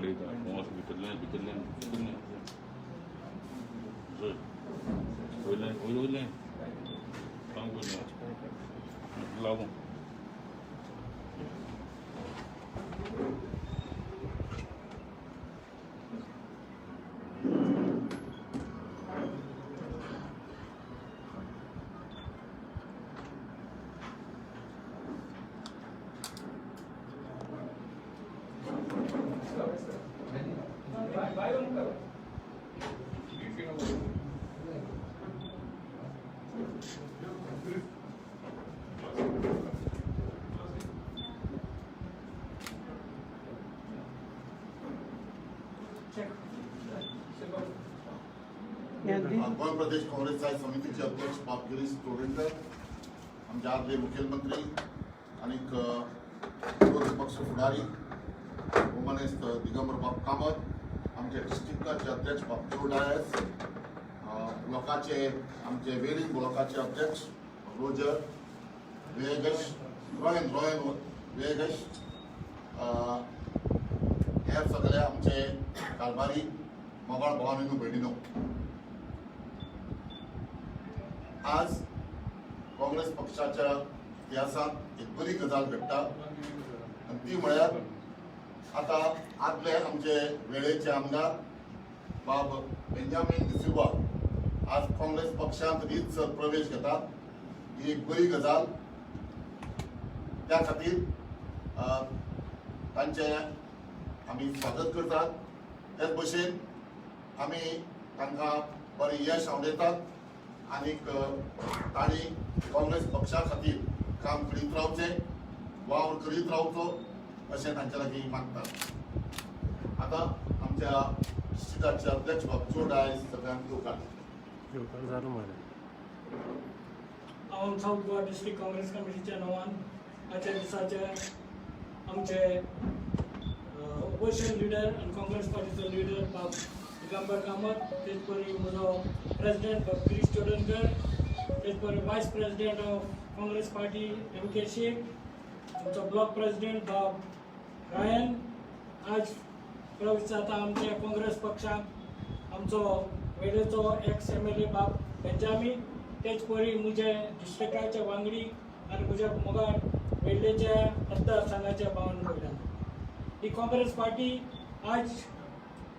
वाडयता भितरल्यान भितरल्यान भितरल्यान वयल्यान वयल्यान काम वयल्यान लागून गोंय प्रदेश काँग्रेस समितीचे अध्यक्ष बाब गिरीश तोडणकर, आमचे आदले मुख्यमंत्री आणि विरोधी पक्ष फुडारी हुमनिस्ट दिगंबर बाब कामत, आमचे डिस्ट्रिक्टाचे अध्यक्ष बाबजो डायस, ब्लॉकाचे आमचे वेलिंग ब्लॉकाचे अध्यक्ष रोजर वेगश रोयन वेगश, हे सगळे आमचे कारभारी मोगाळ भवानीनो भेटिनो. आज काँग्रेस पक्षाच्या इतिहासात एक बरी गजाल भेटता आणि ती म्हळ्यार आता आदले आमचे वेळेचे आमदार बाब बेंजामिन डिसिल्वा आज काँग्रेस पक्षांत रीतसर प्रवेश घेतात. ही एक बरी गजाल. त्या खातीर तांचे आमी स्वागत करतात. त्याच भशेन आमी तांकां बरें यश आवडयतात आणि तांणी काँग्रेस पक्षा खातीर काम करीत रावचें, वावर करीत रावचो अशें तांचे लागीं मागतात. आतां आमच्या डिस्ट्रिक्टाचे अध्यक्ष बाबजो डायस सगळ्यांक येवकार. हांव साऊथ गोवा डिस्ट्रिक्ट काँग्रेस कमिटीच्या नांवान आजच्या दिसाचे आमचे ऑपोजिशन लिडर आनी काँग्रेस पार्टीचो लिडर बाब दिगंबर कामत, तेच परी म्हजो प्रेसिडेंट बाब गिरीश तोडणकर, तेच परी vice president of Congress party MK Sheikh, आमचो ब्लॉक प्रेसिडेंट बाब रायन आज प्रवेश जाता आमच्या काँग्रेस पक्षाक. आमचो वेळेचो एक्स MLA बाब बेंजामीन, तेच परी म्हजे डिस्ट्रिक्टाचे वांगडी आनी म्हज्या मोगाळ वेल्लेच्या मतदारसंघाचे भावन भयणां. ही काँग्रेस पार्टी आज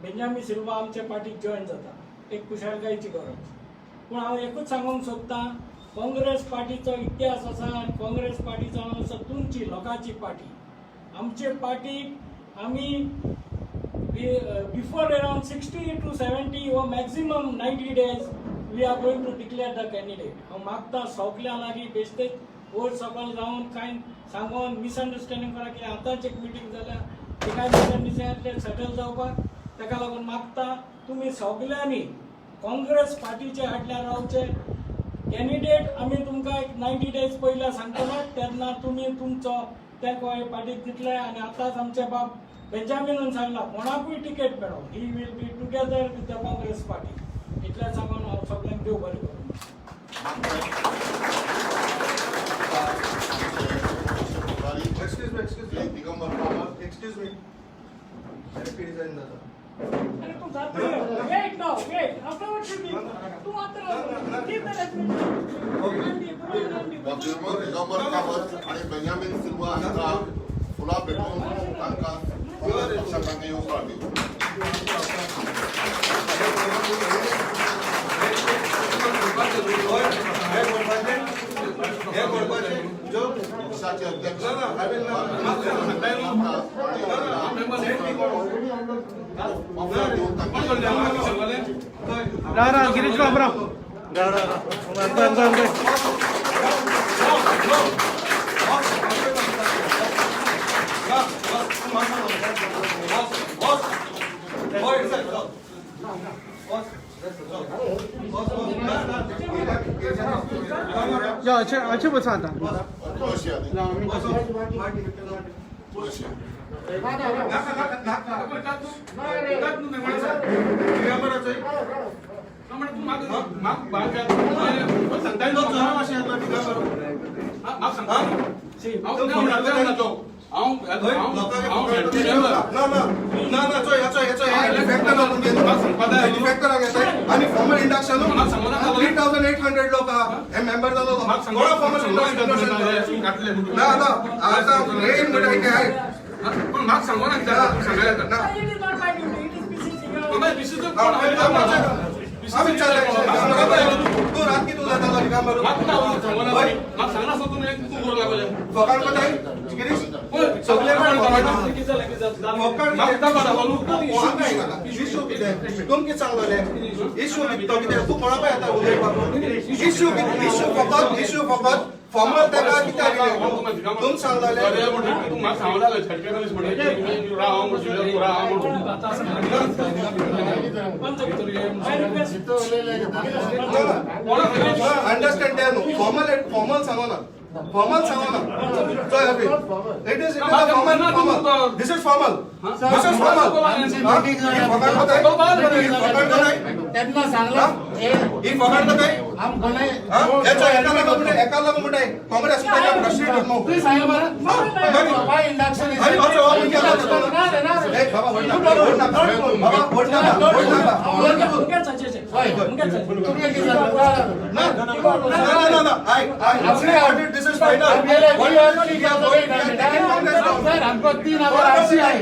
बेंजामिन सिल्वा आमच्या पार्टीक जॉईन जाता, एक कुशळकायेची गरज. पूण हांव एकूच सांगूंक सोदतां, काँग्रेस पार्टीचो इतिहास आसा आनी काँग्रेस पार्टीचो हांव आसा तुमची लोकांची पार्टी. आमचे पार्टीक आमी before around 60 to 70 or maximum 90 days we are going to declare the candidate. हांव मागता सगळ्यां लागीं बेश्टेच वयर सकयल जावन कांय सांगून मिसअंडरस्टँडींग करा की आतांच एक मिटींग जाल्या ते कांय मिसअंडरस्टँडींग सेटल जावपाक. ताका लागून मागता तुमी सगळ्यांनी काँग्रेस पार्टीचे हाडल्यार रावचे. कॅन्डिडेट आमी तुमकां एक 90 days पयल्या सांगतलो, तेन्ना तुमी तुमचो तेंको हे पार्टीक दितले. आनी आतांच आमचे बाब बेंजामिनून सांगला कोणाकूय टिकेट मेळो, he will be together with the Congress party. इतलें सांगून हांव सगळ्यांक देव बरें करूं. Digambar Kamat, excuse me design जाता. अरे तू जात wait now wait after what you do तू मात्र कीप द दिगंबर कामत आणि बेंजामिन सिल्वा हांकां फुलां भेटून तांकां काँग्रेस पक्षाक येवकार दिवं. पक्षाचे अध्यक्ष गिरीश बाबराव या अच्छे बचा आता आणि फॉर्मल इंडक्शन 3800 लोक मेंबर जालो कोणा फॉर्मल इंडक्शन ना आता रेन मध्ये काय आहे पण माग सांगू ना सांगायला ना आम्ही तू रात की तुला जाता रिकाम करू माग सांगणार असं तुम्ही तू बोल लागले फकाड काय गिरीश सगळे तुम किती सांगले इश्यू किती तू कोणा पाय आता इश्यू फकत फॉर्मल त्याला किती आले तुम सांगले तू माग सांगला छटकेनच म्हणे राव म्हणजे राव अंडरस्टँड द्या फॉर्मल सांगो ना formal it is formal this is formal त्यांना सांगला ही फकाड काय याचा एकाला कुठे काँग्रेस फ्रस्ट्रेटेड नो प्लीज सांगा बरं बाय इंडक्शन अरे दिस इज फाइनल हमको 3000 आरसी आहे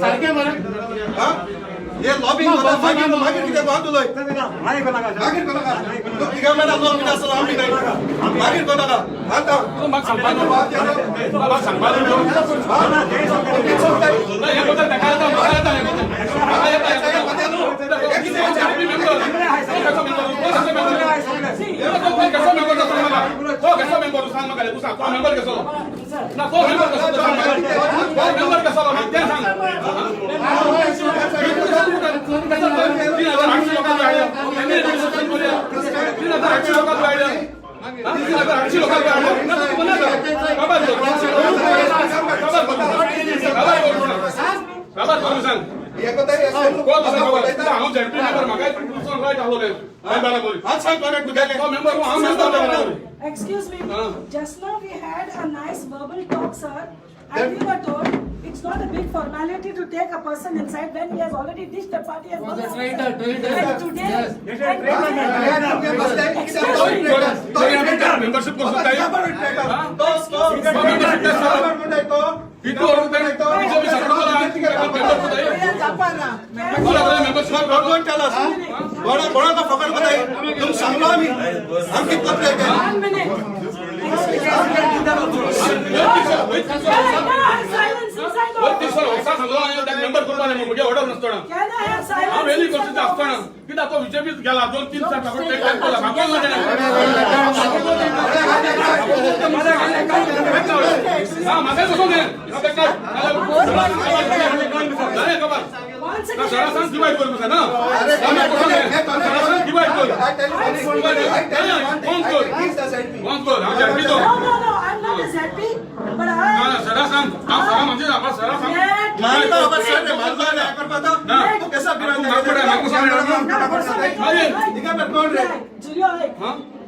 सारखे बरं ये लॉबिंग करा मागे किती बांधलोय मागे कोणा तो तिघा महिना लोक किती असला आम्ही नाही मागे कोणा आता माग सांगतो माग सांगतो नाही हे बद्दल टाकायला Excuse me, just now we had a nice verbal talk, sir, and we were told it's not a big formality to take a person inside when he has already ditched the party and gone outside. And today, membership करू कोणाचा fucked बताय तुम सांगलो आम्ही आमची पत्र आहे member करू म्हणजे ऑर्डर नसतो ना हा वेली गोष्टी असताना की तो बीजेपीत गेला 2-3 साल डिवाइड करू ना डिवाइड करू No, I'm not a ZP, but सरा सांग सरा म्हणजे आपण सरा सांग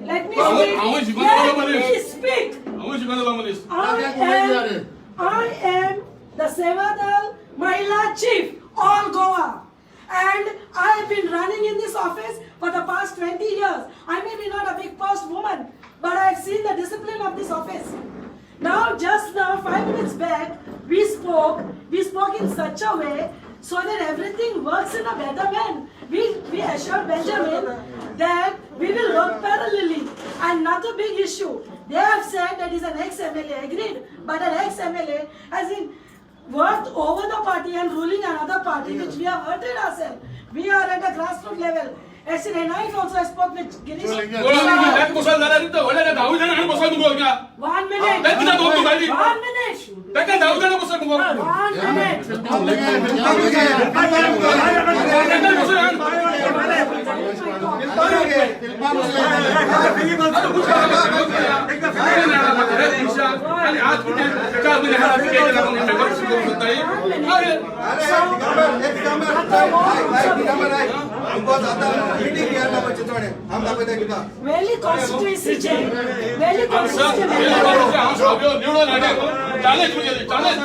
Let me speak. I am the Sevadal Mahila Chief, all Goa. And I have been running in this office for the past 20 years. I may be not a big post woman, but I have seen the discipline of this office. Now, just now, 5 minutes back, we spoke in such a way so that everything works in a better manner. We assured Benjamin that we will work parallelly and not a big issue. They have said that is an ex-MLA, agreed, but an ex-MLA has been worked over the party and ruling another party, which we have hurted ourselves. We are at a grassroots level. Yesterday night also I spoke with Girish. 1 minute. 1 minute. आमकां जाता meeting घेयात बाबा चिंचोडे आम दाखयता तुका वेली कॉन्स्टिट्युएन्सीचे वेली constituency निवडून हाडले challenge म्हणजे challenge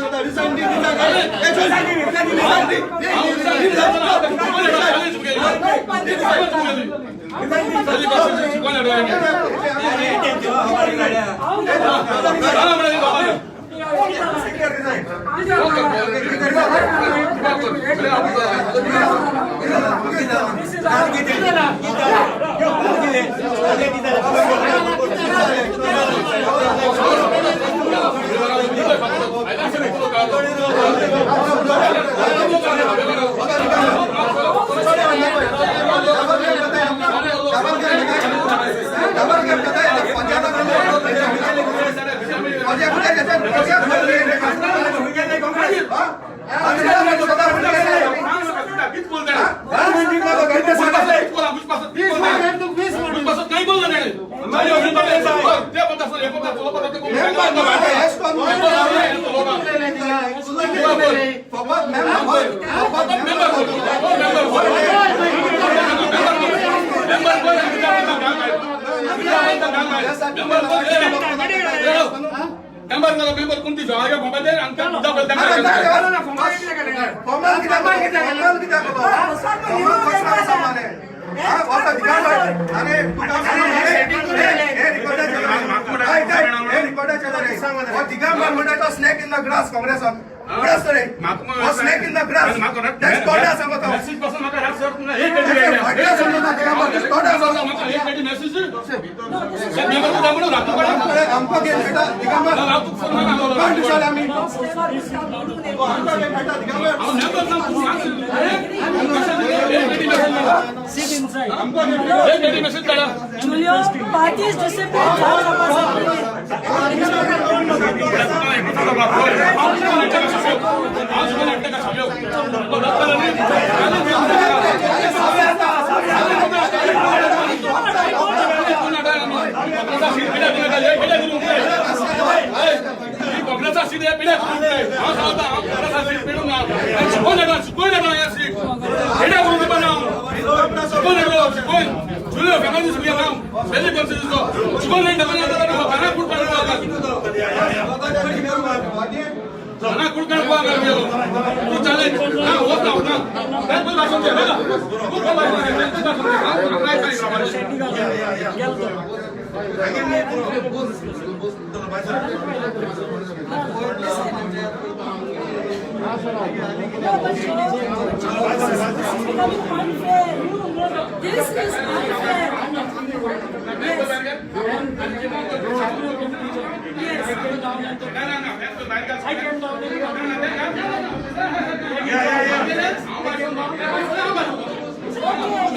काही बोललं नाही मेंबर कोणती mobile snake in the grass, Congress. Snake in the grass. That's Toda Samata. Sit inside. Julio, party is disciplined. This is unfair. I came down and Okay,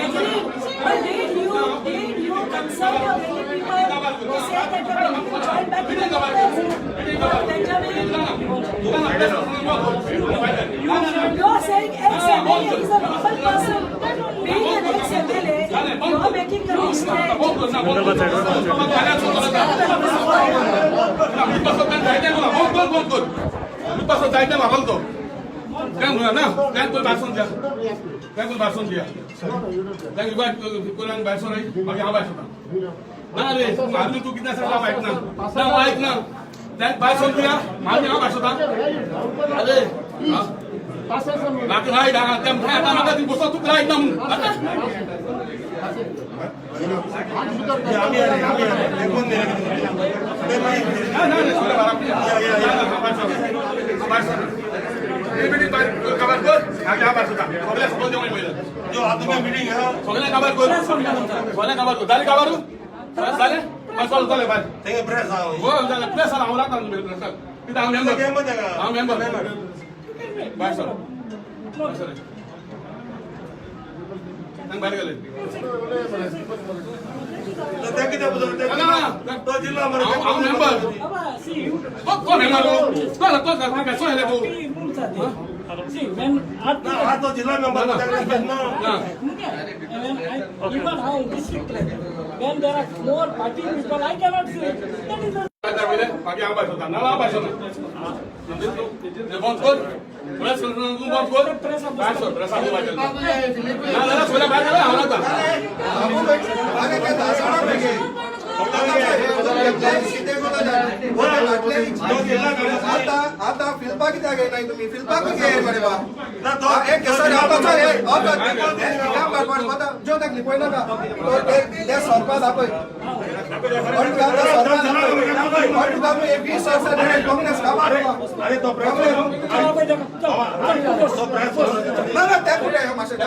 agree. But did you consult your many people who say that you are willing to join back to the Congress? Benjamin, you are saying ex-MLA is a normal person. Being an ex-MLA, you are making a mistake. भाषण दिया आदमी तू कितना sir ऐक ना भाषण दिया माझे हा भाषण अरे बाकी राईट आता ती बसतो तू राईट ना See, when even how district level, when there are more party people, I cannot say that is the बाकी हांव भाशण ना हांव भाशण बंद कर प्रेस कॉन्फरन्स तूं बंद कर भायर सर प्रेसाक भाशण ना जाल्यार सोयऱ्या भायर गेल्यार हांव रावता अरे ते दासवाडा पैकी आता फिल्पा कित्याक येयनाय तुमी फिल्पाक कित्याक येय मरे बा एक केसर आताचो हे काम करपाक जो दाखली पळय नाका ते सरपा दाखय काँग्रेस अरे तो प्रेस ना त्या कुठे मातशें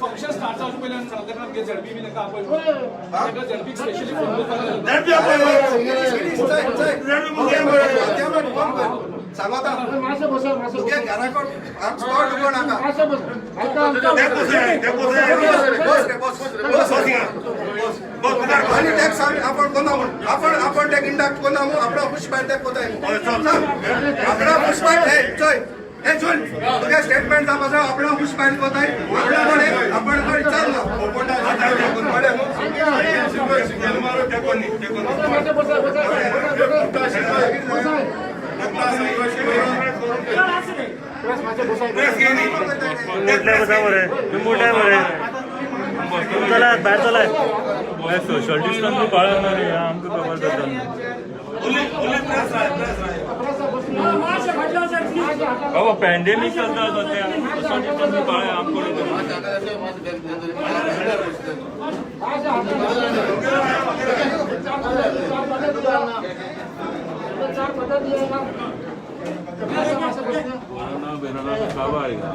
फंक्शन स्टार्ट जावचे पयलीं सांगता की झडपी बी नाका आपय ताका झडपी स्पेशली फोन सांगता मासे बसा मासे तुगे घराकड स्टॉल ढुकलो नाका आणि टॅक्स आपण कोणा आपण टॅक इंडाक्ट कोणा आपला पुष्पाय टॅक कोताय आपला पुष्पाय चोय हे चोल तुगे स्टेटमेंट दाखवा आपला पुष्पाय कोताय आपण चाल ना चला बाहेर चला सोशल डिस्टन्स भी पाळना रे आमकां खबर जाता बाबा पॅन्डेमिक चलता सध्या सोशल डिस्टन्स भी पाळ्या आमकां बाबा आएगा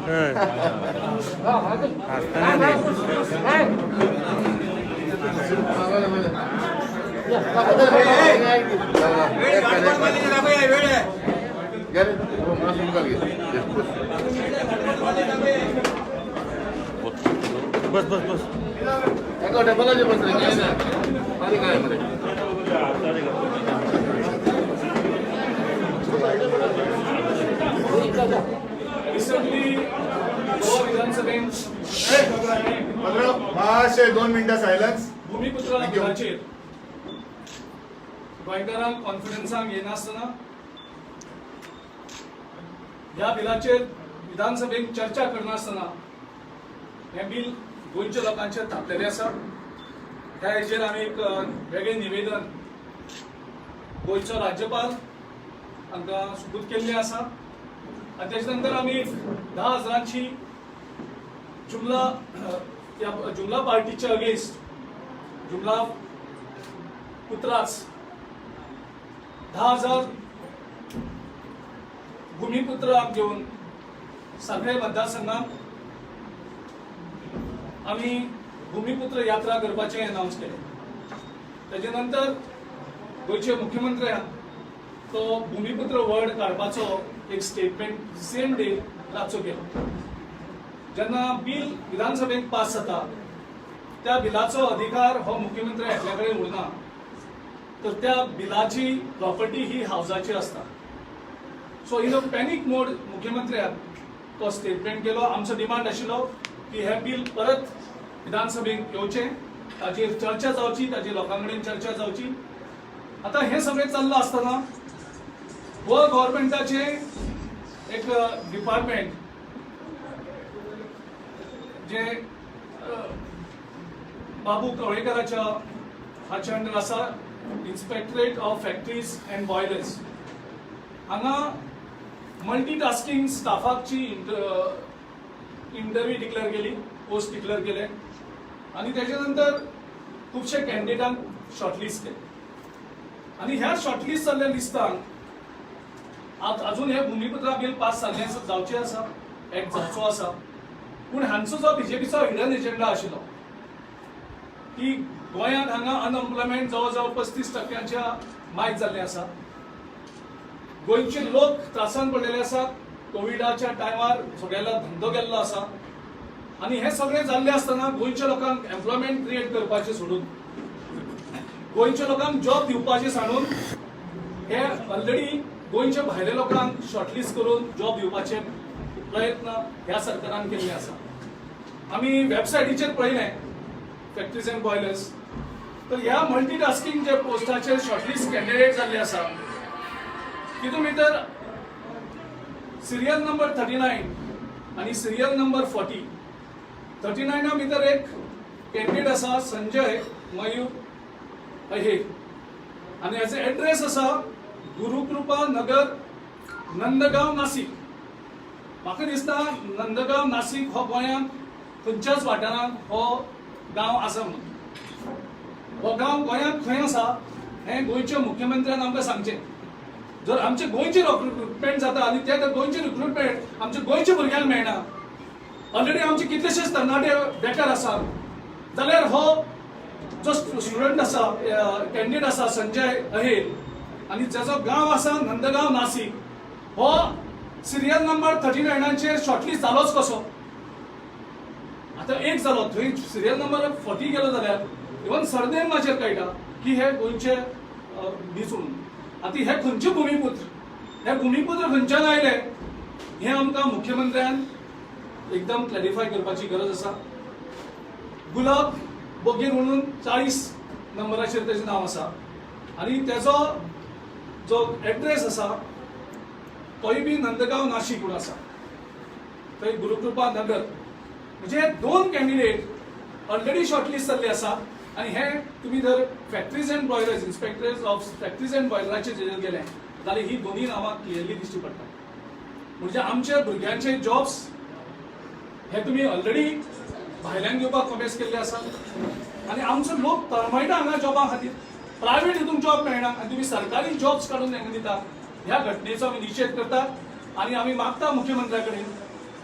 बस बस बस रिसेंटली गोवा विधानसभेत मातशे 2 मिनिटां सायलन्स भूमिपुत्र बिलाचेर गोंयकारांक कॉन्फिडन्साक येनासतना ह्या बिलाचेर विधानसभेत चर्चा करनासतना हे बिल गोंयच्या लोकांचेर थापलेले आसा ह्या हेचेर आमी एक वेगळें निवेदन गोंयचो राज्यपाल हांकां सुपूत केल्लें आसा आणि त्याच्यानंतर आम्ही 10,000ची जुमला पार्टीच्या अगेन्स्ट जुमला पुत्रास 10,000 भूमिपुत्राक घेऊन सगळे मतदारसंघात आम्ही भूमिपुत्र यात्रा करपाचे अनाउन्स केले त्याच्यानंतर गोयचे मुख्यमंत्र्यान तो भूमिपुत्र वर्ड काढपाचो एक स्टेटमेंट सेम डे रातचो केलो जेन्ना बिल विधानसभेत पास जाता त्या बिलाचो अधिकार हो मुख्यमंत्री एकल्या कडेन उरना तर त्या बिलाची प्रॉपर्टी ही हाऊसाची असता सो इन अ पॅनिक मोड मुख्यमंत्र्यान तो स्टेटमेंट केलो आमचो डिमांड आशिल्लो की हे बिल परत विधानसभेत येवचें ताचेर चर्चा जावची ताचेर लोकां कडेन चर्चा जावची आता हे सगळें चल्लां आसतना व गव्हर्नमेंटाचे एक डिपार्टमेंट जे बाबू कवळेकराच्या हाच्या अंडर आसा इन्स्पेक्टरेट ऑफ फॅक्टरीज अँड बॉयलर्स हांगा मल्टीटास्किंग स्टाफाची इंटरव्यू डिक्लेअर केली पोस्ट डिक्लेअर केले आणि त्याच्यानंतर खूपशे कॅन्डिडेटांक शॉर्टलिस्ट केले आणि ह्या शॉर्टलिस्ट जाल्ल्या लिस्टान अजून हे भूमिपुत्रा बिल पास जाल्ले जावचे आसा एक्ट जावचो आसा पूण हांचो जो बीजेपीचो हिडन एजेंडा आशिल्लो की गोंयांत हांगा अनएम्प्लॉयमेंट जवळ जवळ 35% मायज जाल्लें आसा गोंयचे लोक त्रासान पडलेले आसात कोविडाच्या टायमार सगळ्याला धंदो गेल्लो आसा आणि हे सगळें जाल्लें आसतना गोंयच्या लोकांक एम्प्लॉयमेंट क्रिएट करपाचें सोडून गोंयच्या लोकांक जॉब दिवपाचें सांडून हे ऑलरेडी गोंयच्या भायल्या लोकांक शॉर्टलिस्ट करून जॉब दिवपाचे प्रयत्न ह्या सरकारान केल्ले आसा आमी वेबसायटीचेर पळयलें फॅक्टरीज अँड बॉयलर्स तर ह्या मल्टीटास्किंग जे पोस्टाचे शॉर्टलिस्ट कॅन्डिडेट जाल्ले आसा तितून भितर सिरियल नंबर 39 आणि सिरियल नंबर 40. 39 भितर एक कॅन्डिडेट आसा संजय मयूर अहेर आणि याचे एड्रेस आसा गुरुकृपा नगर, नंदगाव, नाशिक. म्हाका दिसता नंदगाव नाशिक हो गोंयांत खंयच्याच वाठारांत हो गांव आसा म्हणून. हो गांव गोंयांत खंय आसा हें गोंयच्या मुख्यमंत्र्यान आमकां सांगचें. जर आमचे गोंयचे रिक्रुटमेंट जाता आनी ते गोंयचे रिक्रुटमेंट आमच्या गोंयच्या भुरग्यांक मेळना, ऑलरेडी आमचे कितलेशेच तरणाटे बेकार आसा, जाल्यार हो जो स्टुडंट आसा कॅन्डिडेट आसा संजय अहेर आणि जाचो गांव आसा नंदगाव नाशिक, हो सिरियल नंबर 39 शॉर्टलिस्ट जालोच कसो. आता एक जालो थंय सिरियल नंबर 40 गेलो जाल्यार इवन सरनेम माचेर कळटा की हे गोंयचे दिसून. आता हे खंयचे भूमिपुत्र, हे भूमिपुत्र खंयच्यान आयले हे आमकां मुख्यमंत्र्यान एकदम क्लॅरिफाय करपाची गरज आसा. गुलाब बोगीर म्हणून 40 नंबराचेर तेजें नांव आसा आणि तेजो जो एड्रेस आसा तोय बी नंदगाव नाशिक म्हणून आसा. थंय गुरुकृपा नगर. म्हणजे 2 कॅन्डिडेट ऑलरेडी शॉर्टलिस्ट जाल्ले आसा आणि हे तुम्ही जर factories and boilers, inspectors of factories and बॉयलराचे जेजेर गेले जाल्यार ही दोन्ही नांवां क्लियरली दिश्टी पडटा. म्हणजे आमच्या भुरग्यांचे जॉब्स हे तुम्ही ऑलरेडी भायल्यान घेवपाक कॉमेस केल्ले आसा आणि आमचो लोक तळमळटा हांगा जॉबा खातीर. प्रायव्हेट हितून जॉब मेळना आणि तुम्ही सरकारी जॉब्स काढून तांकां दिता. ह्या घटनेचो आमी निशेध करतात आणि आमी मागता मुख्यमंत्र्या कडेन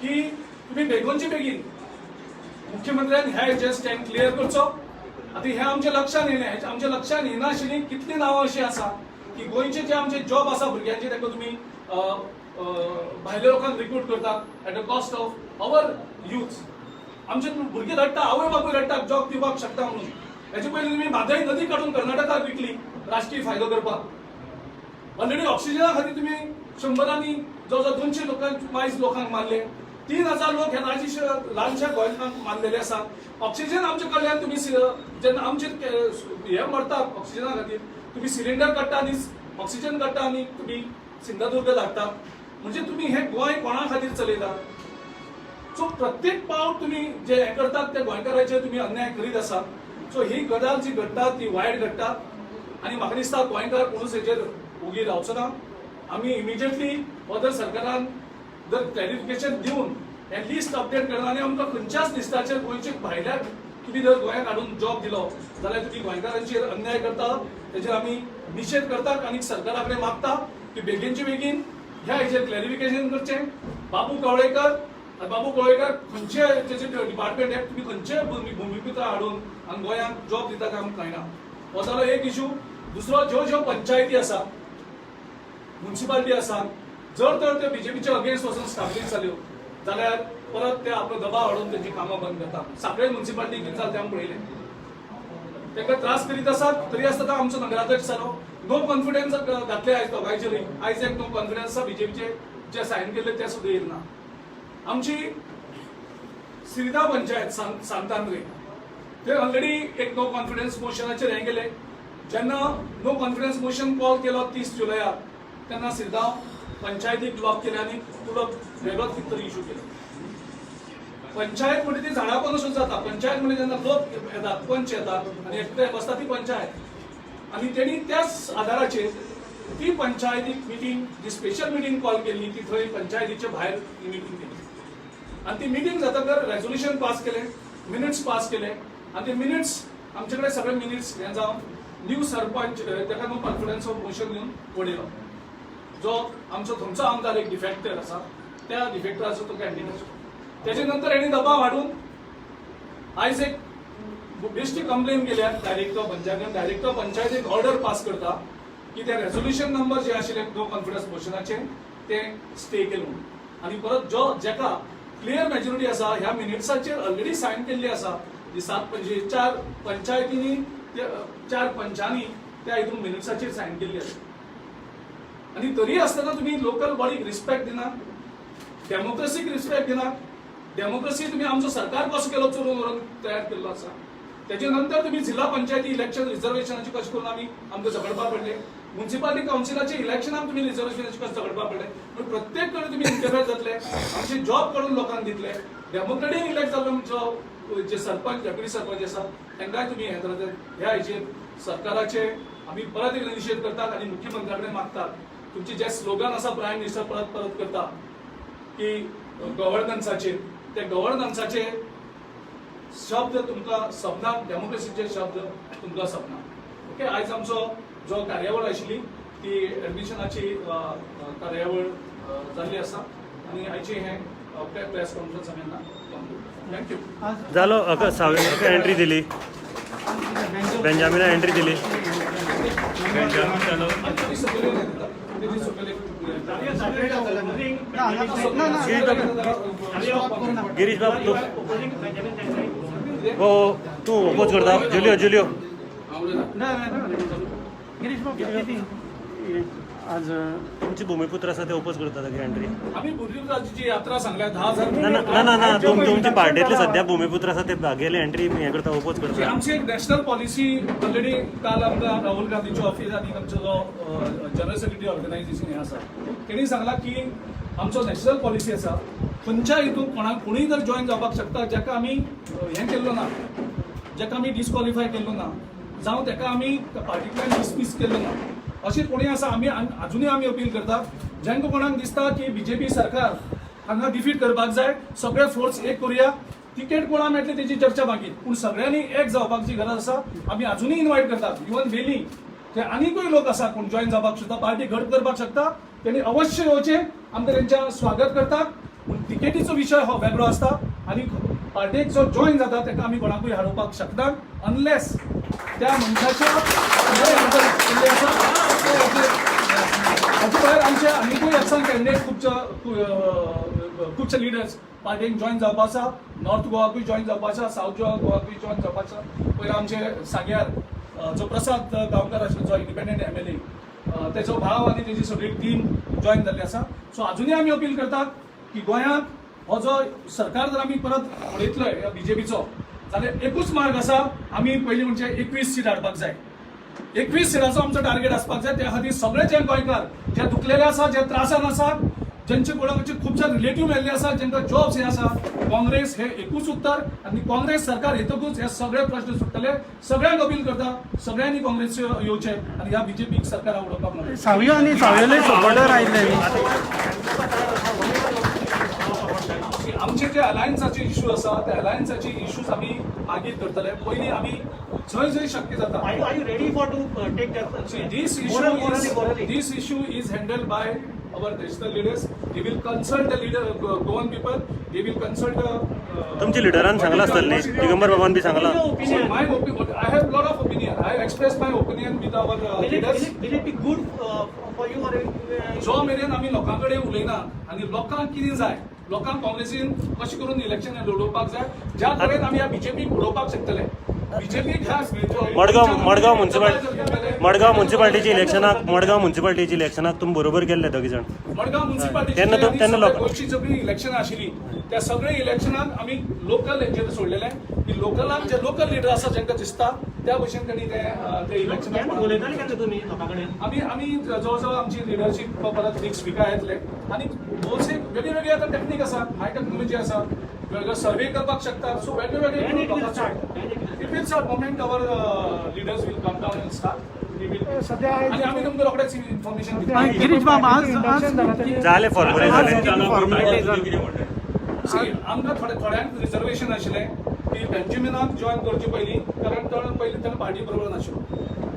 की तुम्ही बेगोनचे बेगीन मुख्यमंत्र्यान ह्या हेचे स्टँड क्लियर करचो. आता हे आमच्या लक्षात येयलें, आमच्या लक्षात येनाशिल्लीं कितलीं नांवां अशीं आसा की गोंयचे जे आमचे जॉब आसा भुरग्यांचे ताका तुमी भायल्या लोकांक रिक्रूट करतात at the cost of our youth. आमचे भुरगे रडटा, आवय बापूय रडटा जॉब दिवपाक शकता म्हणून. हेचे पयलीं तुमी म्हादय नदी काडून कर्नाटकाक विकली राजकीय फायदो करपाक. ऑलरेडी ऑक्सिजना खातीर तुमी 100 जवळ 200 लोकांक मारले. 3000 लोक ह्या ल्हानशा गोंयांत मारलेले आसा. ऑक्सिजन आमचे कडल्यान तुमी जेन्ना आमचे हे मरता ऑक्सिजना खातीर तुमी सिलिंडर काडटा आनी ऑक्सिजन काडटा आनी तुमी सिंधुदुर्ग धाडटा. म्हणजे तुमी हे गोंय कोणा खातीर चलयता. सो प्रत्येक पावट तुमी जे हे करतात ते गोंयकारांचेर तुमी अन्याय करीत आसा. सो ही गजाल जी घडटा ती वायट घडटा आणि म्हाका दिसता गोंयकार कोणूच हेचेर उगी रावचो ना. आमी इमिजिएटली ऑदर सरकारान जर क्लॅरिफिकेशन दिवन हे लिस्ट अपडेट करना आनी आमकां खंयच्याच लिस्टाचेर गोंयचे भायल्या तुम्ही जर गोंयांत हाडून जॉब दिलो जाल्यार तुम्ही गोंयकारांचेर अन्याय करता. तेजेर आमी निशेध करतात आणि सरकारा कडेन मागता की बेगीनचे बेगीन ह्या हेचेर क्लॅरिफिकेशन करचें. बाबू कवळेकर खंयचे तेचे डिपार्टमेंट आहे तुम्ही खंयचे भूमिपुत्र हाडून आनी गोंयांत जॉब दिता काय आमकां कळना. हो जालो एक इशू. दुसरो ज्यो पंचायती आसा, म्युन्सिपालिटी आसा, जर तर ते बीजेपीच्या अगेन्स्ट वचून स्थापीत जाल्यो जाल्यार परत ते आपलो दबाव हाडून त्यांची कामां बंद करतात. साखळे म्युन्सिपालिटी कितें जालें तें आमी पळयलें. तांकां त्रास करीत आसात तरी आसतना आमचो नगराध्यक्ष जालो नो कॉन्फिडन्स घातले आयज दोगांयचेर. आयज एक नो कॉन्फिडन्स आसा बीजेपीचे जे सायन केले ते सुद्दां येयना. आमची सिरिदा पंचायत सांतांद्रे ते ऑलरेडी एक नो कॉन्फिडन्स मोशनाचेर हे गेले. जेन्ना नो कॉन्फिडन्स मोशन कॉल केलो 30 जुलयाक तेन्ना सिरिदा पंचायतीक ब्लॉक केले आनी पुरो वेगळोच कितें तरी इशू केलो. पंचायत म्हणजे ती झाडापण असून जाता. पंचायत म्हणजे जेन्ना लोक येतात, पंच येतात आणि एकटे बसता ती पंचायत आणि त्यांनी त्याच आधाराचेर ती पंचायतीक मिटींग जी स्पेशल मिटींग कॉल केली ती थंय पंचायतीच्या भायर ती मिटींग केली आणि ती मिटींग जातकर रेझोल्युशन पास केले, मिनिट्स पास केले आणि ते मिनिट्स आमचे कडेन सगळे मिनिट्स हे जावन न्यू सरपंच ताका नो कॉन्फिडन्स ऑफ मोशन घेवन वडयलो. जो आमचो थंयचो आमदार एक डिफेक्टर आसा त्या डिफेक्टराचो तो कॅन्डिडेट. त्याच्या नंतर यांनी दबाव हाडून आयज एक बेश्टी कंप्लेन केल्या डायरेक्टर पंचायत एक ऑर्डर पास करता की त्या रेझोल्युशन नंबर जे आशिल्ले नो कॉन्फिडन्स मोशनाचे ते स्टे केले म्हणून आणि परत जो जेका क्लियर मेजॉरिटी आसा ह्या मिनिट्साचेर ऑलरेडी सायन केल्ली आसा जी 4 पंचायतींनी 4 पंचांनी त्या हितून मिनिट्साचेर सायन केल्ली आसा. आणि तरी आसतना तुम्ही लोकल बॉडीक रिस्पेक्ट दिना, डेमोक्रेसीक रिस्पेक्ट दिना. डेमोक्रेसी तुम्ही आमचो सरकार कसो केलो चोरून व्हरून तयार केल्लो आसा. त्याच्या नंतर तुम्ही जिल्हा पंचायती इलेक्शन रिझर्वेशनाची कशें करून आमी आमकां झगडपा पडले, म्युनिसिपालिटी काउन्सिलाचे इलेक्शनाक तुम्ही रिझर्वेशनाची कशें झगडपा पडले, पण प्रत्येक कडेन तुम्ही इंटरफेर जातले, आमचे जॉब काडून लोकांक दितले, डेमोक्रेटीक इलेक्ट जाल्लो आमचो जे सरपंच डेप्युटी सरपंच आसा तांकांय तुम्ही हे करतात. ह्या हेचेर सरकाराचे आमी परत एक निशेध करतात आनी मुख्यमंत्र्या कडेन मागतात तुमचे जे स्लोगन आसा प्रायम मिनिस्टर परत परत करता की गव्हर्नन्साचेर, ते गव्हर्नन्साचे शब्द तुमकां सपना, डेमोक्रेसीचे शब्द तुमकां सपना. ओके, आयज आमचो जो कार्यावळ आशिल्ली ती एडमिशनाची कार्यावळ जाल्ली आसा आनी आयची हे प्रेस कॉन्फरन्स हांवें थँक्यू. जालो सावयवेका एंट्री दिली, बेंजामिना एंट्री दिली. गिरीश बाब तू ओपोज करता. जुलियो गिरीश बाब आज तुमची भूमिपुत्र आसा ते ओपोज करता ताची एंट्री. आम्ही भूमिपुत्राची यात्रा सांगल्या 10,000. ना तुमची पार्टीतले सध्या भूमिपुत्र आसा ते गेले एंट्री हे करता, ओपोज करता. आमची एक नॅशनल पॉलिसी ऑलरेडी काल आमकां राहुल गांधीच्या ऑफिस आनी आमचो जो जनरल सेक्रेटरी ऑर्गनायझेशन हे आसा तेणी सांगला की आमचो नॅशनल पॉलिसी आसा खंयच्या हितून कोणाक कोणीय जर जॉईन जावपाक शकता जाका आमी हें केल्लो ना, जाका आमी डिस्क्वॉलिफाय केल्लो ना, जावं ताका आमी पार्टींतल्यान डिसमीस केल्लो ना, अशें कोणी आसा आमी अजुनूय आमी अपील करतात. जांकां कोणाक दिसता की बीजेपी सरकार हांगा डिफीट करपाक जाय, सगळे फोर्स एक करुया, तिकेट कोणा मेळटली तेची चर्चा मागीर, पूण सगळ्यांनी एक जावपाची गरज आसा. आमी अजुनूय इन्वायट करतात, इवन वेली ते आनीकूय लोक आसा कोण जॉईन जावपाक शकता, पार्टी घट करपाक शकता, तेणी अवश्य येवचें. आमकां तेंच्या स्वागत करतात, पूण तिकेटीचो विशय हो वेगळो आसता आनी पार्टीक जो जॉईन जाता ताका आमी कोणाकूय हाडोवपाक शकता अनलेस त्या मनशाच्या हाचे भायर आमचे आनीकूय आसा कॅन्डिडेट खुबशे लिडर्स पार्टीक जॉईन जावपा आसा. नॉर्थ गोवाकूय जॉईन जावपा आसा, साऊथ गोवाकूय जॉईन जावपा आसा. पयलीं आमचे सांग्यार जो प्रसाद गांवकार आशिल्लो जो इंडिपेंडंट MLA तेजो भाव आनी तेजी सगळी टीम जॉईन जाल्ली आसा. सो अजुनूय आमी अपील करतात की गोंयांत हो जो सरकार जर आमी परत उडयतलोय बीजेपीचो जाल्यार एकूच मार्ग आसा, आमी पयलीं म्हणजे 21 सीट हाडपाक जाय. 21 सीटाचो आमचो टार्गेट आसपाक जाय. त्या खातीर सगळे जे गोंयकार जे दुखलेले आसा, जे त्रासान आसात, ज्यांचे कोणाचे खुबशे रिलेटिव्ह मेल्ले आसा, जेंका जॉब्स हे आसा, काँग्रेस हे एकूच उत्तर आनी काँग्रेस सरकार येतकूच हे सगळे प्रश्न सुटतले. सगळ्यांक अपील करता सगळ्यांनी काँग्रेस येवचे आनी ह्या बीजेपी सरकार उडोवपाक नको. सावयो आणि सावयले सपोर्टर आयिल्ले. आमचे जे अलायन्साचे इश्यू आसा त्या अलायन्साचे इश्यूज आमी मागीर करतले. पयलीं आमी जंय जंय शक्य जाता. This issue is handled by our national leaders. They will consult the leader, Goan people. They will consult. तुमची लिडरान सांगला आसतली, दिगंबर बाबान बी सांगला. My opinion, I have lot of opinion. I have expressed my opinion with our leaders. Will it be good for you or जो मेरेन आमी लोकां कडेन उलयना आनी लोकांक कितें जाय, लोकांक काँग्रेसीन कशें करून इलेक्शन लडोवपाक जाय, ज्या तरेन आमी ह्या बीजेपीक उडोवपाक शकतले. बीजेपीक मडगांव म्युन्सिपालिटीची इलेक्शनाक तुमी बरोबर गेल्ले दोगी जाण. मडगांव तेन्ना गोंयची सगळी इलेक्शनां आशिल्ली त्या सगळे इलेक्शनाक आमी लोकल हेचेर सोडलेले की लोकलांक जे लोकल लिडर आसा जांकां दिसता त्या भशेन तेणी ते इलेक्शनाक आमी जवळ आमची लिडरशीप परत नेक्स्ट विका येतले आनी भोवशे वेगळे आतां टॅक्नीक आसा, हाय टेक्नॉलॉजी आसा, वेगळो सर्वे करपाक शकता. सो वेगळे it will start moment our leaders will come down end start. आणि आम्ही तुमकां रोखडेच इन्फॉर्मेशन गिरीश बाब आज जाले फॉर्मुले जाले. आमकां थोड्यांक रिजर्वेशन आशिल्लें की बेंजामिनाक जॉईन करचे पयलीं, कारण पयलीं ताणें पार्टी बरोबर नाशिल्लो,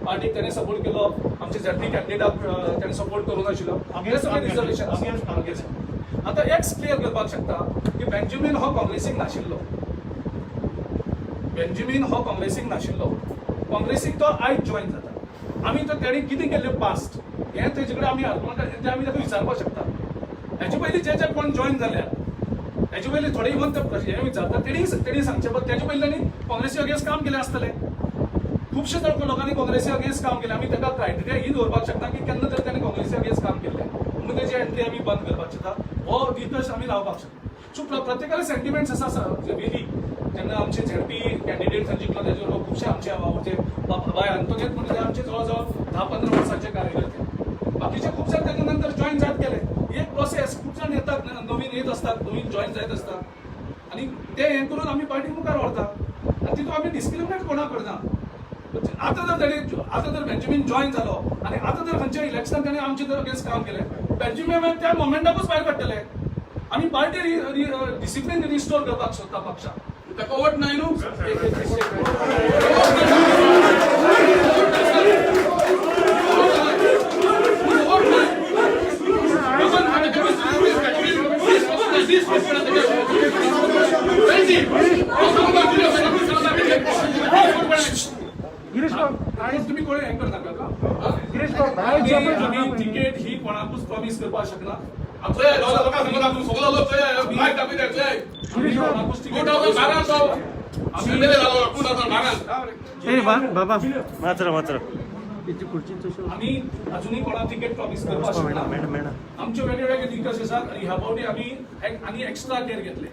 पार्टीक ताणें सपोर्ट केलो, आमचे झॅडपी कॅन्डिडेटाक ताणें सपोर्ट करूं नाशिल्लो. हे सगळें रिजर्वेशन आतां एक्स क्लियर करपाक शकता की बेंजामिन हो काँग्रेसीक नाशिल्लो. बेंजामिन हो काँग्रेसीक नाशिल्लो, काँग्रेसीक तो आयज जॉईन जाता. आमी तो तेणी कितें केल्लें पास्ट हें तेजे कडेन आमी तें आमी ताका विचारपाक शकता. हेजे पयलीं जे कोण जॉईन जाल्या हेजे पयलीं थोडे इवन हें विचारता तेणी सांगचें, पण तेजे पयलीं तांणी काँग्रेसी अगेन्स्ट काम केलें आसतलें. खुबशे लोकांनी काँग्रेसी अगेन्स्ट काम केलें. आमी ताका क्रायटेरिया ही दवरपाक शकता की केन्ना तरी ताणें काँग्रेसी अगेन्स्ट काम केल्लें म्हणून तेजी एंट्री आमी बंद करपाक शकता. हो निकश आमी लावपाक शकता. सो प्रत्येकाले सेंटिमेंट्स आसा वेगळी जेन्ना आमचे झेडपी कॅन्डिडेट जिंकलो तेजे बरोबर खुबशे आमचे म्हणजे बाय अंतोगेत म्हणजे ते आमचे जवळ 10-15 वर्सांचे कार्यकर्ते बाकीचे खूप सारे त्याच्या नंतर जॉईन जात गेले ही एक प्रोसेस खूप जण येतात नवीन येत असतात नवीन जॉईन जायत असतात आणि ते हे करून आम्ही पार्टी मुखार व्हरतात आणि तितून आम्ही डिस्क्रिमिनेट कोणाक करना आता जर बेंजामिन जॉईन जालो आणि आता जर खंयच्या इलेक्शन ताणें आमचे जर अगेन्स्ट काम केलें बेंजामिन त्या मोमेंटाकूच भायर काडटले आमी पार्टी डिसिप्लीन रिस्टोर करपाक सोदता पक्षाक ताका वोट नाय न्हू गिरीश भाऊ तुम्ही कोणी अँकर नाका का गिरीश भाऊ आम्ही तिकेट ही कोणाकूच प्रॉमिस करपाक शकना बाबा मात्र आम्ही अजूनही कोणा तिकेट प्रॉमिस करपाक शकना आमचे वेगवेगळे दिग्गज आसात आणि ह्या फावटी आम्ही आणि एक्स्ट्रा केअर घेतले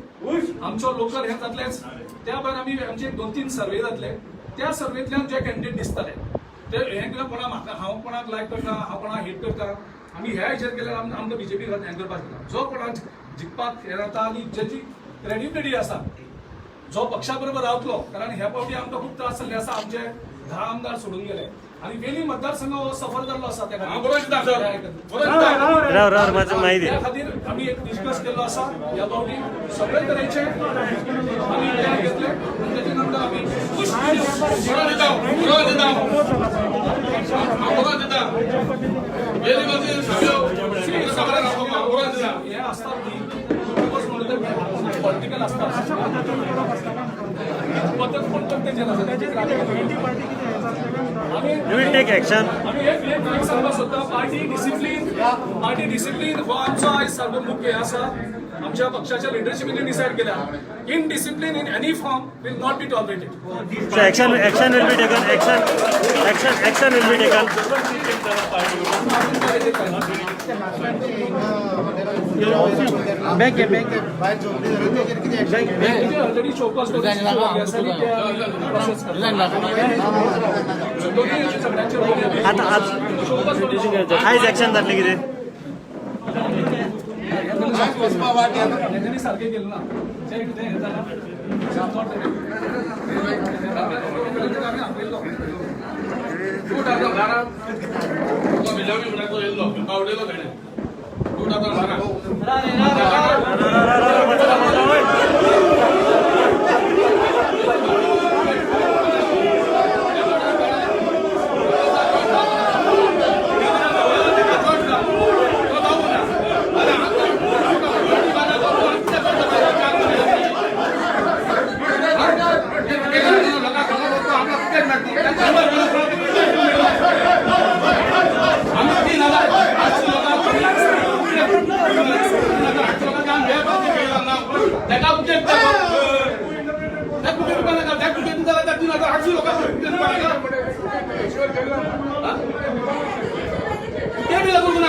आमचो लोकल हे जातलेच त्या भायर आमी आमचे 2-3 सर्वे जातले त्या सर्वेंतल्यान जे कॅन्डिडेट दिसताले ते हे कोणा म्हाका हांव कोणाक लायक करता हांव कोणाक हेट करता आमी ह्या हेचेर केल्यार आमकां बीजेपी हें करपाक शकता जो कोणाक जिखपाक हे जाता आनी जेची क्रेडिबिलिटी आसा जो पक्षा बरोबर रावतलो कारण ह्या फावटी आमकां खूब त्रास जाल्ले आसा आमचे 10 आमदार सोडून गेले आणि वेली मतदारसंघ सफर जाल्लो आसा त्या खातीर त्या खातीर आमी एक डिस्कस केल्लो आसा ह्या फावटी सगळे तरेचे आमी तयार घेतले आनी तेचे नंतर आमी हे आसतात न्ही पॉलिटिकल आसता पद्धत कोण तेजेर आसा You will take action. आम्ही एक सांगपाक सोदता पार्टी डिसिप्लीन हो आमचो आयज सारको मुख्य आसा आमच्या पक्षाच्या लिडरशिपीने डिसायड केला indiscipline in any form will not be tolerated So action will be taken. Action will be taken. Bag घे ऑलरेडी चौकस आयज ऍक्शन जातली कितें सारखे केलं ना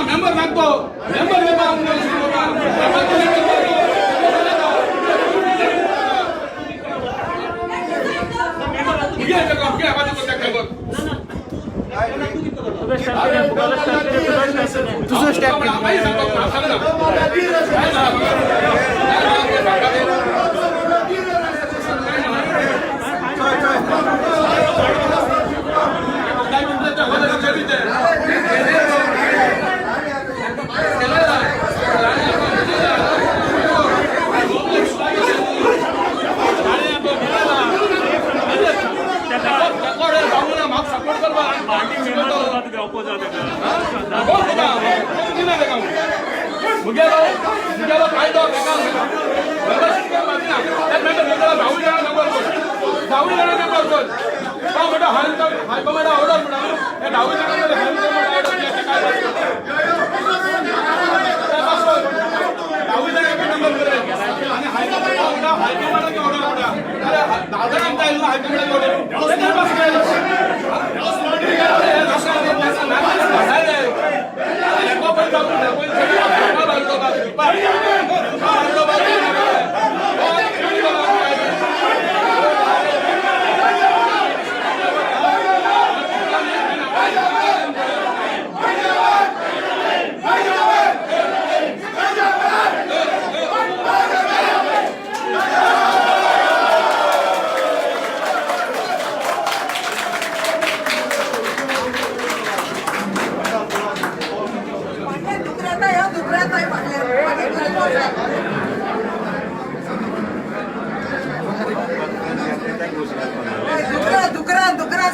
मेंबर नागतो मेंबर तुझं स्टेप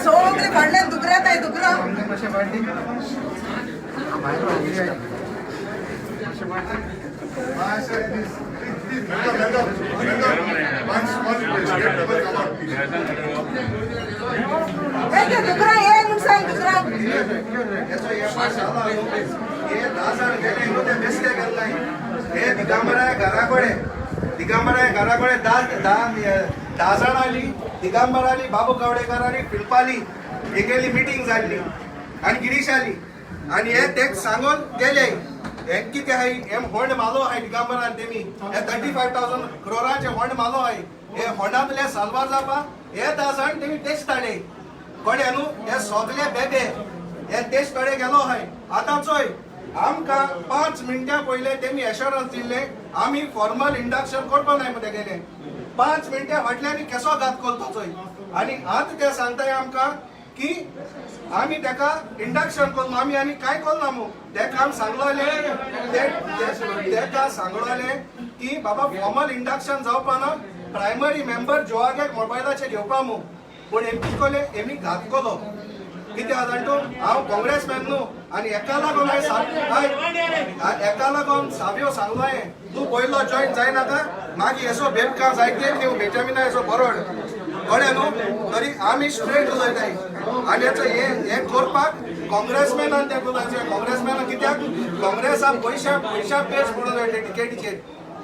सगळे फाडल्यान दुकऱ्यात आहे दुकरा दुकरा ये नुकसान दुकरा हे दिगंबरा घराकडे 10 जाण आली दिगंबरा आली बाबू गावडेकर आणि पिंपाली हे गेली मिटिंग झाली आणि गिरीश आली आणि हे ते सांगून गेले हे किती आहे हे होंड मालो आहे दिगंबरान तेमी हे 35,000 करोडाचे होंड मालो आहे हे होंडातले सालवार जापा हे 10 जाण तेमी टेस्ट ताडे कोणे न्हू हे सगळे बेबे हे टेस्ट कडे गेलो आहे आता चोय आमकां 5 मिनिटां पयले तेमी एश्योरन्स दिल्ले आमी फॉर्मल इंडक्शन करपा नाय मध्ये गेले 5 मिनिटां फाटल्यानी केसो घात करतो चोय आणि आतां ते सांगताय आमकां की आमी तेका इंडक्शन करून आमी आनी काय करना मू तेका आमी सांगलोले तेका सांगलोले की बाबा फॉर्मल इंडक्शन जावपा ना प्रायमरी मेंबर जोवागेक मोबायलाचेर घेवपा मू पूण एमपी कोले एमी घात केलो किती जाणटो हांव काँग्रेसमॅन न्हू आनी एका लागून साबियो सांगलो हांवें तूं पयलो जॉयन जायनाका मागीर एसो बेबकां जायते न्हू बेटामिना एसो बरोड कळ्ळें न्हू तरी आमी स्ट्रेट उलयताय आनी हे करपाक काँग्रेसमॅनान ते उलयचे काँग्रेसमॅनान कित्याक काँग्रेसान पयशा पेज पडून वयले टिकेटीचेर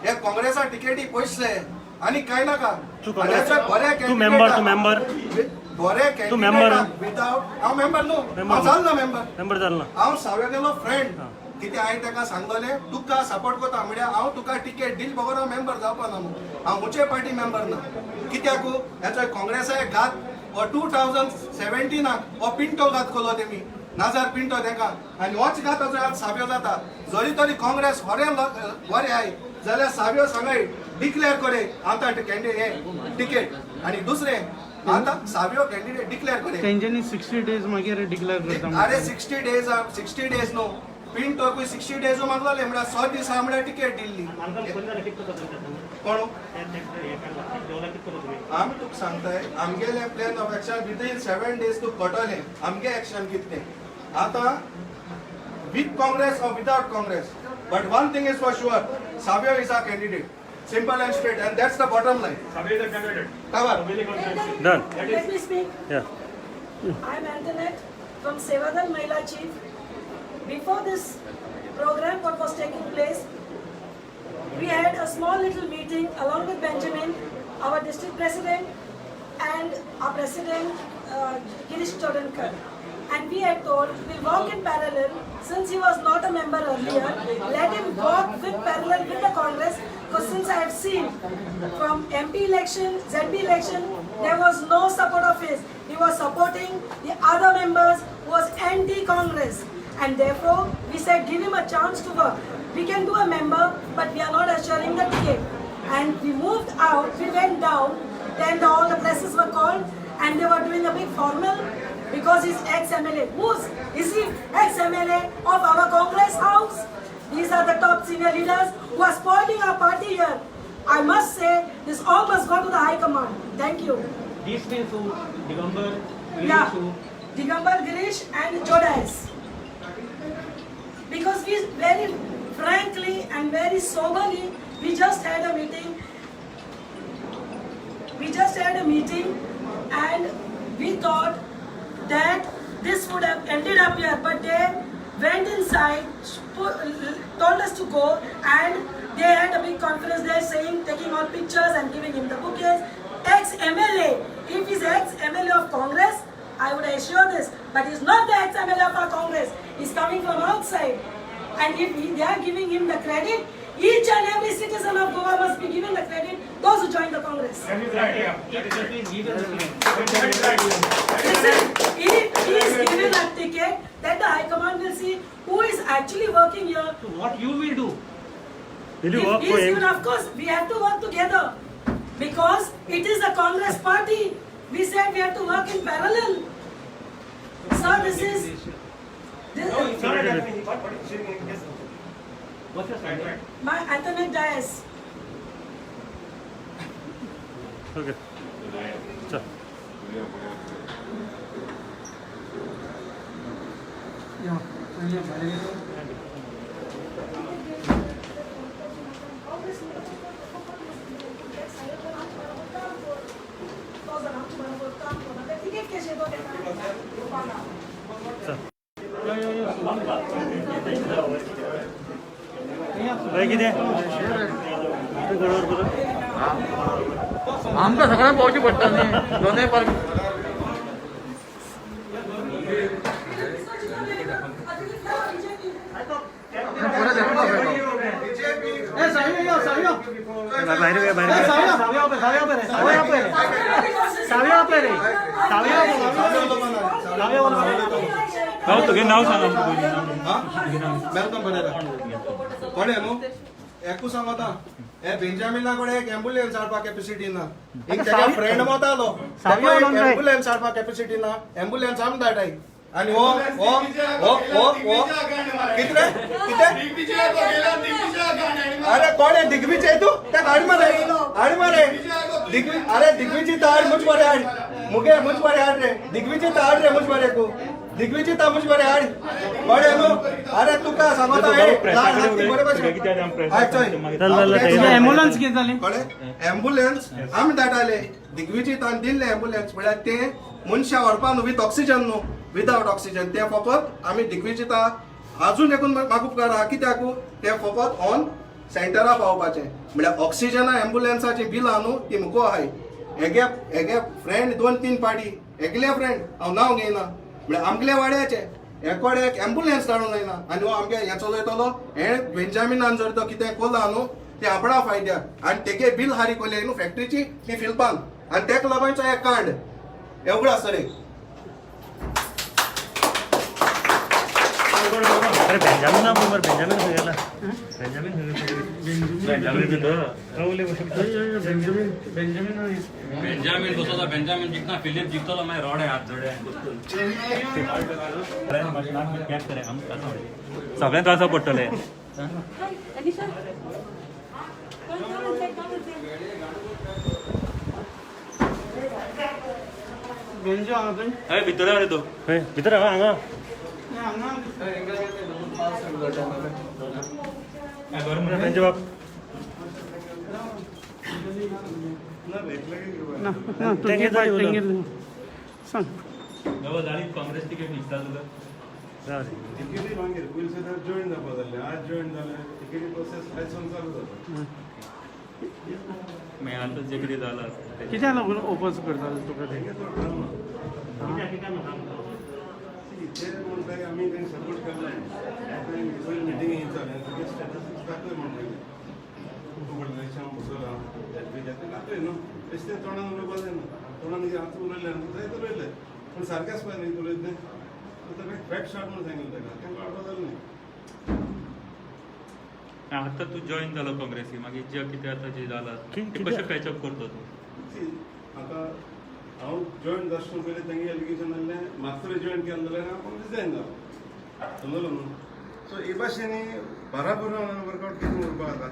हे काँग्रेसा टिकेटी पयसले आनी कांय नाका बरे विदाउट हांव मेंबर न्हू हांव जालना मेंबर हांव सावे गेलो फ्रेंड कितें हांवें ताका सांगलोलें तुका सपोर्ट करता म्हळ्यार हांव तुका टिकेट डील बरोबर हांव मेंबर जावपा ना हांव मुचे पार्टी मेंबर ना कित्याक हेचो काँग्रेसाक घात 2017 हो पिंटो घात केलो तेमी नाजार पिंटो तेका आनी होच घात आज साब्यो जाता जरी तरी काँग्रेस बरें आय जाल्यार साब्यो सांगाय डिक्लेअर करे आतां कॅन्डिडेट टिकेट आनी दुसरें आता साबियो कॅन्डिडेट डिक्लेअर करे तेंच्यांनी 60 डेज मागीर डिक्लेअर करता अरे 60 डेज नो पिंटो 60 डेज मागलोले म्हळ्यार 100 दिसा म्हळ्यार टिकेट दिल्ली कोण आमी तुका सांगताय आमगेले plan of action within 7 days तू कटोले आमगे एक्शन कितले आता विथ काँग्रेस और without Congress but one thing is for sure साबियो is a candidate simple and straight and that's the bottom line Let me speak. I'm Antoinette from Sevadal Mahila Chief. Before this program what was taking place, we had a small little meeting along with Benjamin, our district president and our president Girish Chodankar. And we had told we'll work in parallel. Since he was not a member earlier, let him work with parallel with the Congress. Because since I have seen from MP election, ZB election, there was no support of his. He was supporting the other members who was anti-Congress. And therefore, we said give him a chance to work. We can do a member, but we are not assuring the ticket. And we moved out, we went down, then all the presses were called and they were doing a big formal because he's ex-MLA. Is he ex-MLA of our Congress house? These are the top senior leaders who are spoiling our party here. I must say, this all must go to the High Command. Thank you. These means who? Digambar, Yeah, Digambar, Girish and Jodas. Because we very frankly and very soberly, we just had a meeting. And we thought that this would have ended up here, but they went inside, told us to go, and they had a big conference there saying, taking all pictures and giving him the bouquets. Ex-MLA, if he's ex-MLA of Congress, I would assure this, but he's not the ex-MLA of our Congress. He's coming from outside. And if they are giving him the credit, each and every citizen of Goa must be given the credit, those who join the Congress. Listen, if he is given a ticket, then the High Command will see who is actually working here. what you will do? Will you If work he for is him? given, of course, we have to work together. Because it is the Congress party. We said we have to work in parallel. Sir, this is... What's your side? My Antoinette Dias. Okay. Chal. Ticket कशें तो काय कितें आमकां सगळ्यांक पावची पडटा न्ही दोनूय park तुगे नाव सांगा वेलकम बरें कोणे न्हू एकू सांग आतां हे बेंजामिना कडेन एक एम्बुलन्स हाडपाक कॅपेसिटी ना एक तेका फ्रेंड वतालो एम्बुलन्स हाडपाक कॅपेसिटी ना एम्बुलन्स आमी धाडटाय आनी हो हो हो हो हो कितें अरे कोण आहे दिग्विजय तू त्या हाड मरे अरे दिग्विजय हाड मुझ बरे हाड मुगे मुझ बरे हाड रे दिग्विजय हाड रे मुझ बरे को दिग्विजय मुझ बरे हाड बरे नो अरे तू का सांगता है एम्बुलन्स कितें जाली एम्बुलन्स आमी धाडटाले दिग्विजय दिल्ले एम्बुलन्स म्हळ्यार ते मनशां व्हरपा न्हू विथ ऑक्सिजन न्हू विदाउट ऑक्सिजन ते फकत आमी दिग्विजयता अजून एकूण मागूप करा कित्याक ते फकत ऑन सेंटरा पावपाचें म्हळ्यार ऑक्सिजना एम्बुलन्साची बिल आहा न्हू ती मुको आहाय हेगे फ्रेंड 2-3 पाटी एकले फ्रेंड हांव नांव घेयना म्हळ्यार आमगले वाड्याचे एकोडे एक एम्बुलन्स धाडून जायना आनी हो आमगे हें चलयतलो हे बेंजामिनान जर तो कितें कोला न्हू ते आपणा फायद्याक आनी तेगे बिल हारी कोले न्हू फॅक्टरीची ती फिलपान आनी तेका लागूनचो एक कांड एवढा सरे अरे बेंजामिन ना मर बेंजामिन हो गेला बेंजामिन बसोता बेंजामिन जितना फिलिप जितलो मैं रोडे हात जोडे सगळ्यांक त्रास पडटले अरे भितर रे तो भितर हांगा तेंचे बाप काँग्रेस तिकेट निघता तुला तिकेटी मागीर पयलीं सदां जॉयन जावपा जालें आज जॉयन जालें तिकेटी प्रोसेस आयजसून चालू जाता मागीर आतां जे कितें जालां कित्याक लागून ओपोज करता तुका ते ते म्हणटाय आमी तेंक सपोर्ट केला पयलीं मिटींग जालें तुगे स्टेटस दाखय म्हणटाय रेशन बसोला दाखय न्हू बेश्टें तोंडान उलोवपा जायना तोंडान आतां उलयलें जाय उलयलें पूण सारकें आसपा न्ही उलयत तें फॅक्ट शॉर्ट म्हणून सांगिल्लें तेका तेंका वाडपा जालें न्ही आतां तूं जॉयन जालो काँग्रेसी मागीर जे कितें आतां जे जालां ते कशें पॅचअप करता तूं आतां हांव जॉयन जातना पयलीं तेंगे एलिगेशन जाल्लें मास्तर जॉयन केलें जाल्यार हांव काँग्रेस जायन जालो समजलो न्हू सो हे भाशेनी बराबर वर्कआवट करून उरपा जाता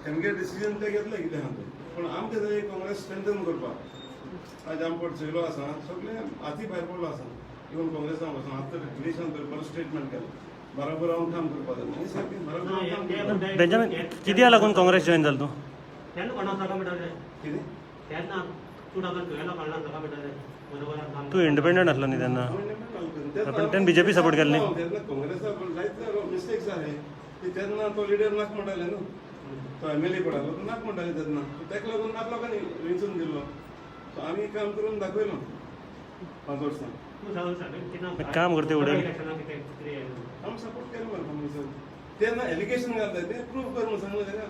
तेमगे डिसिजन ते घेतले कितें आहा तें पूण आमकां जाय काँग्रेस स्ट्रेंथन करपाक आज आमी पडचयलो आसा सगळे हाती भायर पडलो आसा इवन काँग्रेसान वचून आतां इलेक्शन करपाक स्टेटमेंट केलें बराबर हांव काम करपा जाय आनी सारकें बराबर बेंजामिन कित्याक लागून काँग्रेस जॉयन जालो तूं कितें तूं इंडिपेंडंट आसलो न्ही तेन्ना पण तेन्ना बीजेपी सपोर्ट केल्ली तेन्ना काँग्रेसा जायते मिस्टेक्स जाले की तेन्ना तो लिडर नाक म्हणटाले न्हू तो एमएलए पडलो तो नाक म्हणटाले तेन्ना तेका लागून नाक लोकांनी वेंचून दिल्लो सो आमी काम करून दाखयलो 5 वर्सां काम करते उडेल आमी सपोर्ट केलो मरे काँग्रेसाक तेन्ना एलिगेशन घालता ते प्रूव कर म्हणून सांगलें तेका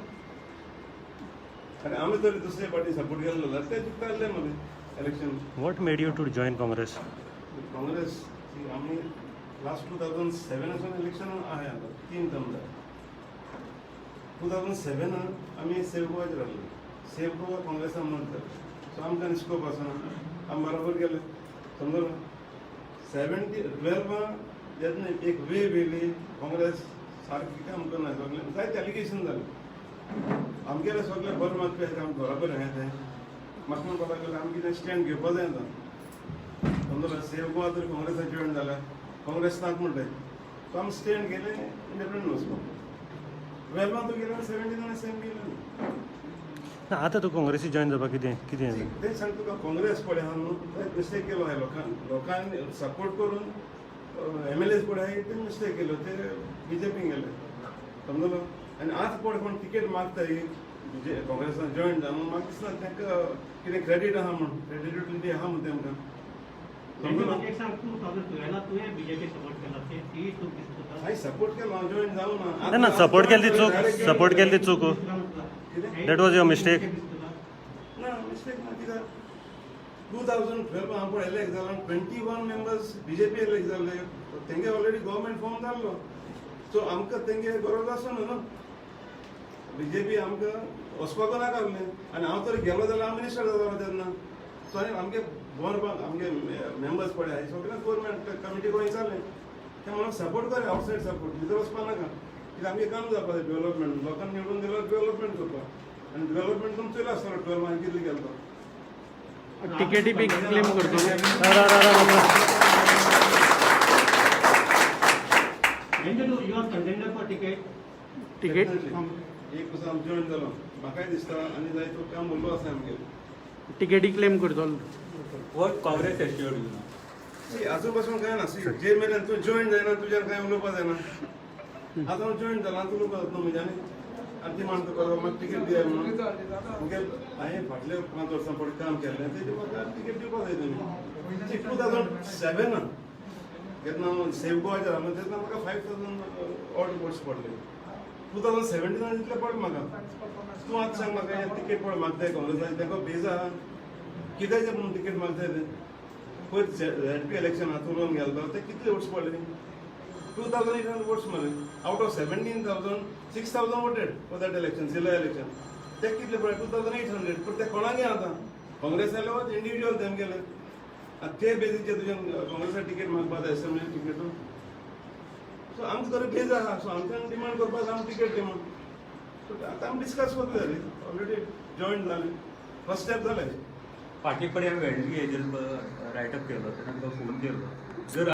अरे आमी तरी दुसरे पार्टी सपोर्ट केल्लो जाल्यार ते जिखताले मरे election what made you to join Congress Congress आमी लास्ट 2007 पासून इलेक्शन आहे आता 3 टर्म जाले 2007 आमी सेव्ह गोवाचेर रावले सेव्ह गोवा काँग्रेसान मत जाले सो आमकां स्कोप आसना आमी बरोबर गेले समजलो 12 जेन्ना एक वेव येयली काँग्रेस सारकी काम करना सगळे जायते एलिगेशन जाले आमगेले सगळे बरें मागपी आसा आमकां बरोबर हें तें म्हाका म्हणपाक लागले आमी कितें स्टँड घेवपा जाय आतां समजलो सेव्ह गोवा तरी काँग्रेसान जॉयन जाला काँग्रेसनाक म्हणटाय सो आमी स्टँड गेले इंडिपेंडंट वचपाक 12 तूं गेलो 17 सेम गेलो आतां तूं काँग्रेसी जॉईन जावपाक कितें कितें ते सांग तुका काँग्रेस पळय आहा न्हू मिस्टेक केलो हाय लोकांनी सपोर्ट करून MLAs पळय हाय ते मिस्टेक केलो ते BJP गेले समजलो आनी आज पळय कोण तिकेट मागताय काँग्रेसान जॉईन जावन म्हाका दिसना तांकां कितें क्रेडीट आहा म्हण क्रेडिबिलिटी आहा म्हण तेमकां समजलो हांवें सपोर्ट केलो हांव जॉईन जावं ना सपोर्ट केली ती चूक दॅट वॉज युअर मिस्टेक ना मिस्टेक ना कित्याक 2012 हांव पळय इलेक्ट जालो 21 मेंबर्स BJP इलेक्ट जाल्ले तेंगे ऑलरेडी गव्हर्मेंट फॉर्म जाल्लो सो आमकां तेंगे गरज आसना न्हू BJP आमकां वचपाकूच नाकाल्लें आनी हांव तर गेलो जाल्यार हांव मिनिस्टर जातालो तेन्ना सो आमगे गोवरमेंट आमगे मेंबर्स पळय हाय सगळ्यांक गव्हर्मेंट कमिटी गोंय जालें ते म्हाका सपोर्ट कर आवटसायड सपोर्ट भितर वचपाक नाका कित्याक आमगे काम जावपा जाय डेव्हलपमेंट लोकांनी निवडून दिल्यार डेव्हलपमेंट करपाक आनी डेव्हलपमेंट तुमचो चोयलो आसतलो 12 मागीर कितले गेलो टिकेटी बी क्लेम करतो टिकेट एक वर्स हांव जॉईन जालो म्हाकाय दिसता आनी जायतो काम उरलो आसा आमगे टिकेटी क्लेम करतो What Congress assured you now? आजू पासून काय ना जे मेरेन तूं जॉईन जायना तुज्यान काय उलोवपा जायना आतां हांव जॉईन जाला तूं उलोवपा जाता म्हज्यानी आनी ती म्हणटा म्हाका टिकेट दिया म्हणून मुगे हांवें फाटले 5 वर्सां पयलीं काम केल्लें तेजें म्हाका टिकेट दिवपा जाय तुमी 2007 केन्ना हांव सेव्ह गोवा जालो तेन्ना म्हाका 5000 ऑड वोट्स पडले 2017 जितले पडले म्हाका तूं आतां सांग म्हाका हें टिकेट पळय मागताय काँग्रेसाचें ताका बेज आहा कित्याचें म्हणून टिकेट मागताय ते पयर ZP इलेक्शनाक तूं उलोवन गेलो ते कितले वोट्स पडले 2800 वोट्स मरे out of 17,000 6,000 voted for that election जिल्हा इलेक्शन ते कितले पळय 2800 पूण ते कोणाक आतां काँग्रेस जालो इंडिविज्युअल तेम गेले आतां ते बेजीचेर तुज्यान काँग्रेसाक टिकेट मागपा जाय असेंब्ली टिकेट सो आमकां तर बेज आहा सो आमच्यान डिमांड करपाक आमकां टिकेट दी म्हण सो आतां आमी डिस्कस करतले ऑलरेडी जॉईन जाले फर्स्ट स्टेप जालें पार्टी कडेन वेळी हेजेर रायटअप केलो तेन्ना तुका फोन केलो जर